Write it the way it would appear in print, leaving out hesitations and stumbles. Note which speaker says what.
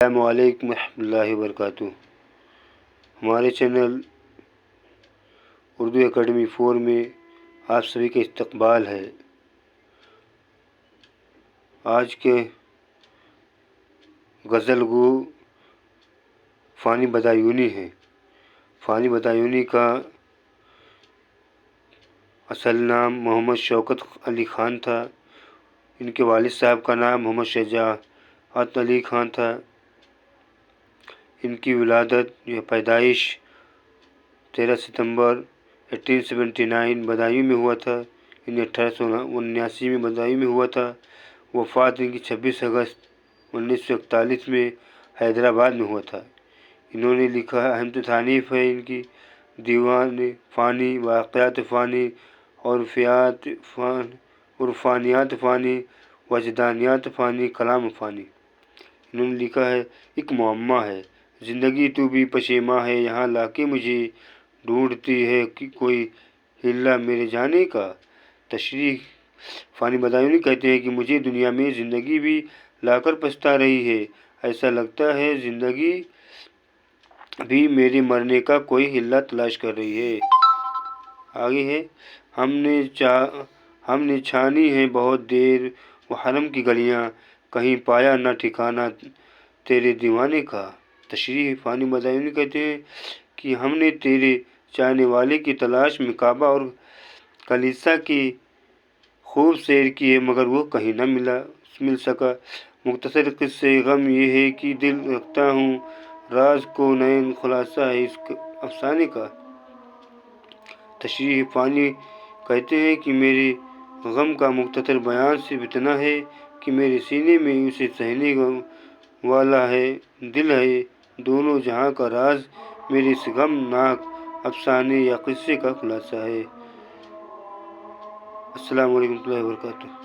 Speaker 1: السلام علیکم ورحمۃ اللہ وبرکاتہ۔ ہمارے چینل اردو اکیڈمی 4 میں آپ سبھی کا استقبال ہے۔ آج کے غزل گو فانی بدایونی ہے۔ فانی بدایونی کا اصل نام محمد شوکت علی خان تھا۔ ان کے والد صاحب کا نام محمد شجاعت علی خان تھا۔ ان کی ولادت یا پیدائش 13 ستمبر 1879 بدایوں میں ہوا تھا، یعنی 1879 میں بدایوں میں ہوا تھا۔ وفات ان کی 26 اگست 1941 میں حیدرآباد میں ہوا تھا۔ انہوں نے لکھا اہم تصانیف ہے ان کی دیوان فانی، واقعات فانی، عرفانیات فانی، وجدانیات فانی، کلام فانی۔ انہوں نے لکھا ہے ایک معمہ ہے زندگی تو بھی پشیماں ہے، یہاں لا کے مجھے ڈھونڈتی ہے کہ کوئی ہلا میرے جانے کا۔ تشریح فانی بدایونی کہتے ہیں کہ مجھے دنیا میں زندگی بھی لا کر پچھتا رہی ہے، ایسا لگتا ہے زندگی بھی میرے مرنے کا کوئی ہلا تلاش کر رہی ہے۔ آگے ہے ہم نے چھانی ہے بہت دیر وہ حرم کی گلیاں، کہیں پایا نہ ٹھکانہ تیرے دیوانے کا۔ تشریح فانی بدایونی کہتے ہیں کہ ہم نے تیرے چاہنے والے کی تلاش میں کعبہ اور کلیسا کی خوب سیر کی ہے، مگر وہ کہیں نہ مل سکا۔ مختصر قصہ غم یہ ہے کہ دل رکھتا ہوں راز کو نین، خلاصہ ہے اس افسانے کا۔ تشریح فانی کہتے ہیں کہ میرے غم کا مختصر بیان صرف اتنا ہے کہ میرے سینے میں اسے سہنے والا ہے دل ہے، دونوں جہاں کا راز میرے اس غم ناک افسانے یا قصے کا خلاصہ ہے۔ السلام علیکم ورحمۃ اللہ وبرکاتہ۔